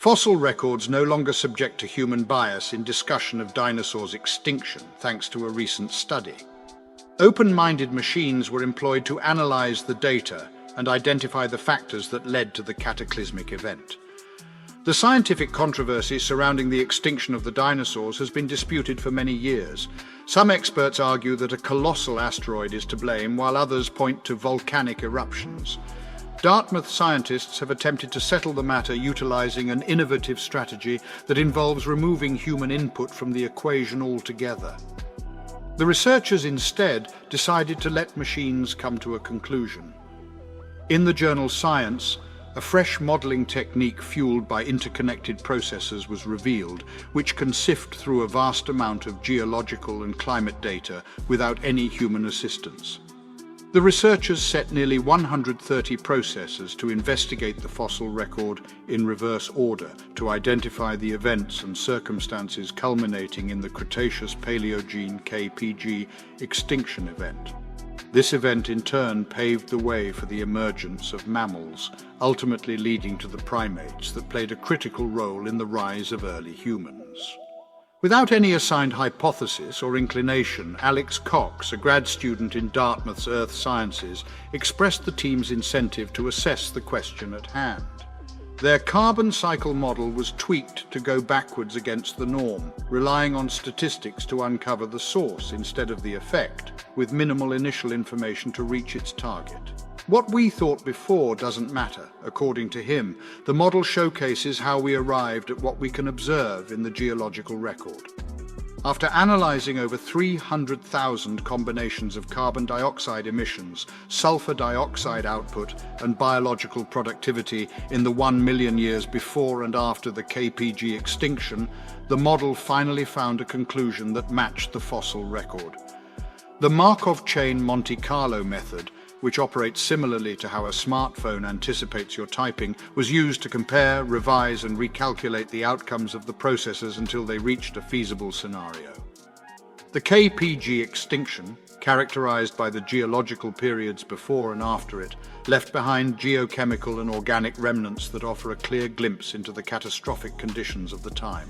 Fossil records no longer subject to human bias in discussion of dinosaurs' extinction, thanks to a recent study. Open-minded machines were employed to analyze the data and identify the factors that led to the cataclysmic event. The scientific controversy surrounding the extinction of the dinosaurs has been disputed for many years. Some experts argue that a colossal asteroid is to blame, while others point to volcanic eruptions. Dartmouth scientists have attempted to settle the matter utilizing an innovative strategy that involves removing human input from the equation altogether. The researchers instead decided to let machines come to a conclusion. In the journal Science, a fresh modeling technique fueled by interconnected processes was revealed, which can sift through a vast amount of geological and climate data without any human assistance. The researchers set nearly 130 processes to investigate the fossil record in reverse order to identify the events and circumstances culminating in the Cretaceous-Paleogene (KPG) extinction event. This event in turn paved the way for the emergence of mammals, ultimately leading to the primates that played a critical role in the rise of early humans. Without any assigned hypothesis or inclination, Alex Cox, a grad student in Dartmouth's Earth Sciences, expressed the team's incentive to assess the question at hand. Their carbon cycle model was tweaked to go backwards against the norm, relying on statistics to uncover the source instead of the effect, with minimal initial information to reach its target. What we thought before doesn't matter, according to him. The model showcases how we arrived at what we can observe in the geological record. After analyzing over 300,000 combinations of carbon dioxide emissions, sulfur dioxide output, and biological productivity in the 1 million years before and after the KPG extinction, the model finally found a conclusion that matched the fossil record. The Markov chain Monte Carlo method, which operates similarly to how a smartphone anticipates your typing, was used to compare, revise, and recalculate the outcomes of the processes until they reached a feasible scenario. The KPG extinction, characterized by the geological periods before and after it, left behind geochemical and organic remnants that offer a clear glimpse into the catastrophic conditions of the time.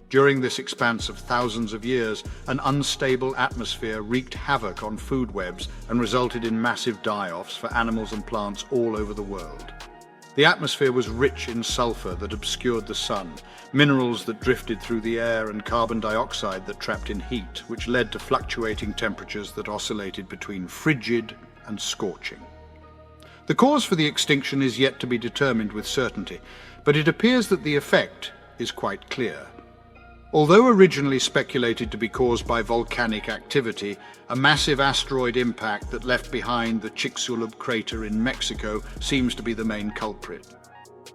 During this expanse of thousands of years, an unstable atmosphere wreaked havoc on food webs and resulted in massive die-offs for animals and plants all over the world. The atmosphere was rich in sulfur that obscured the sun, minerals that drifted through the air, and carbon dioxide that trapped in heat, which led to fluctuating temperatures that oscillated between frigid and scorching. The cause for the extinction is yet to be determined with certainty, but it appears that the effect is quite clear. Although originally speculated to be caused by volcanic activity, a massive asteroid impact that left behind the Chicxulub crater in Mexico seems to be the main culprit.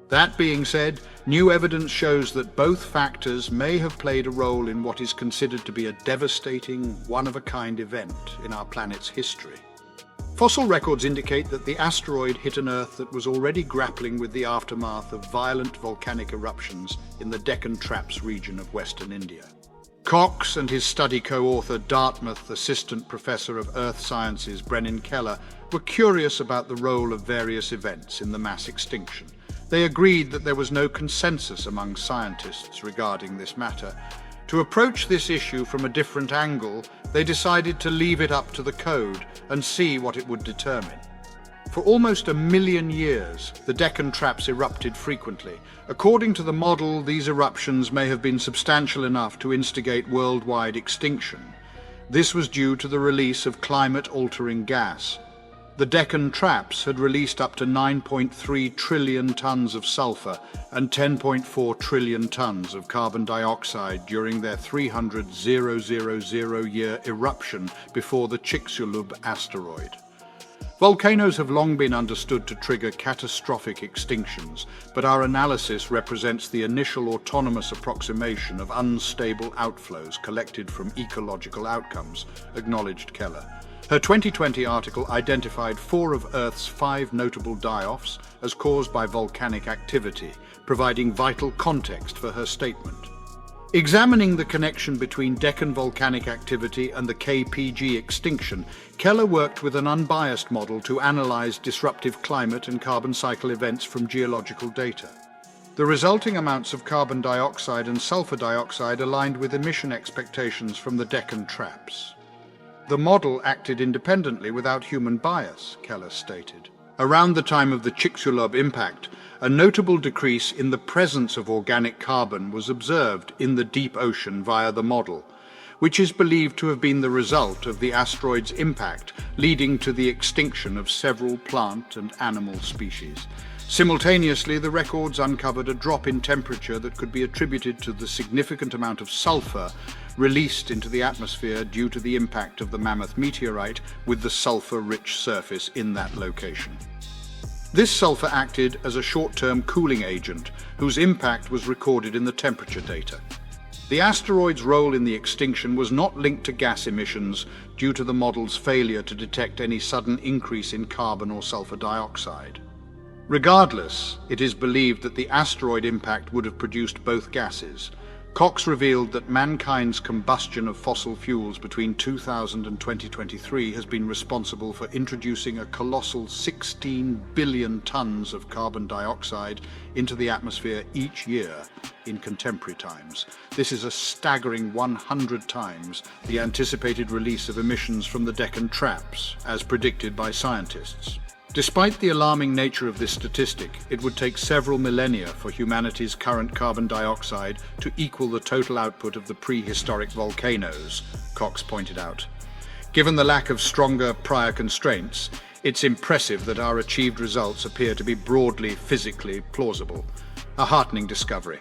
That being said, new evidence shows that both factors may have played a role in what is considered to be a devastating, one-of-a-kind event in our planet's history. Fossil records indicate that the asteroid hit an Earth that was already grappling with the aftermath of violent volcanic eruptions in the Deccan Traps region of Western India. Cox and his study co-author, Dartmouth Assistant Professor of Earth Sciences Brennan Keller, were curious about the role of various events in the mass extinction. They agreed that there was no consensus among scientists regarding this matter. To approach this issue from a different angle, they decided to leave it up to the code and see what it would determine. For almost 1 million years, the Deccan Traps erupted frequently. According to the model, these eruptions may have been substantial enough to instigate worldwide extinction. This was due to the release of climate-altering gas. The Deccan Traps had released up to 9.3 trillion tons of sulfur and 10.4 trillion tons of carbon dioxide during their 300,000-year eruption before the Chicxulub asteroid. Volcanoes have long been understood to trigger catastrophic extinctions, but our analysis represents the initial autonomous approximation of unstable outflows collected from ecological outcomes, acknowledged Keller. Her 2020 article identified 4 of Earth's 5 notable die-offs as caused by volcanic activity, providing vital context for her statement. Examining the connection between Deccan volcanic activity and the KPG extinction, Keller worked with an unbiased model to analyze disruptive climate and carbon cycle events from geological data. The resulting amounts of carbon dioxide and sulfur dioxide aligned with emission expectations from the Deccan traps. The model acted independently without human bias, Keller stated. Around the time of the Chicxulub impact, a notable decrease in the presence of organic carbon was observed in the deep ocean via the model, which is believed to have been the result of the asteroid's impact, leading to the extinction of several plant and animal species. Simultaneously, the records uncovered a drop in temperature that could be attributed to the significant amount of sulfur released into the atmosphere due to the impact of the Mammoth meteorite with the sulfur-rich surface in that location. This sulfur acted as a short-term cooling agent, whose impact was recorded in the temperature data. The asteroid's role in the extinction was not linked to gas emissions due to the model's failure to detect any sudden increase in carbon or sulfur dioxide. Regardless, it is believed that the asteroid impact would have produced both gases. Cox revealed that mankind's combustion of fossil fuels between 2000 and 2023 has been responsible for introducing a colossal 16 billion tons of carbon dioxide into the atmosphere each year in contemporary times. This is a staggering 100 times the anticipated release of emissions from the Deccan traps, as predicted by scientists. Despite the alarming nature of this statistic, it would take several millennia for humanity's current carbon dioxide to equal the total output of the prehistoric volcanoes, Cox pointed out. Given the lack of stronger prior constraints, it's impressive that our achieved results appear to be broadly physically plausible. A heartening discovery.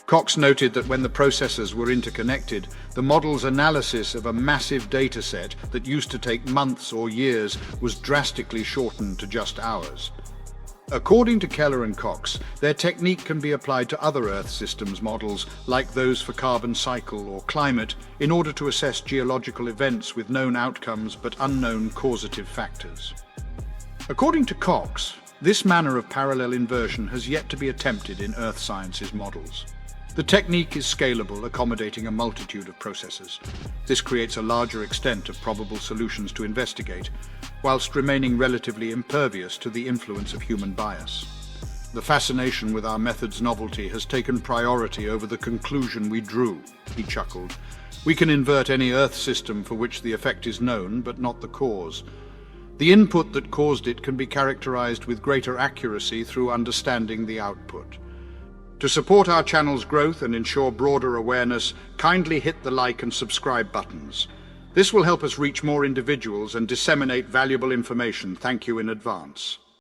Cox noted that when the processors were interconnected, the model's analysis of a massive data set that used to take months or years was drastically shortened to just hours. According to Keller and Cox, their technique can be applied to other Earth systems models, like those for carbon cycle or climate, in order to assess geological events with known outcomes but unknown causative factors. According to Cox, this manner of parallel inversion has yet to be attempted in Earth sciences models. The technique is scalable, accommodating a multitude of processes. This creates a larger extent of probable solutions to investigate, whilst remaining relatively impervious to the influence of human bias. The fascination with our method's novelty has taken priority over the conclusion we drew, he chuckled. We can invert any Earth system for which the effect is known, but not the cause. The input that caused it can be characterized with greater accuracy through understanding the output. To support our channel's growth and ensure broader awareness, kindly hit the like and subscribe buttons. This will help us reach more individuals and disseminate valuable information. Thank you in advance.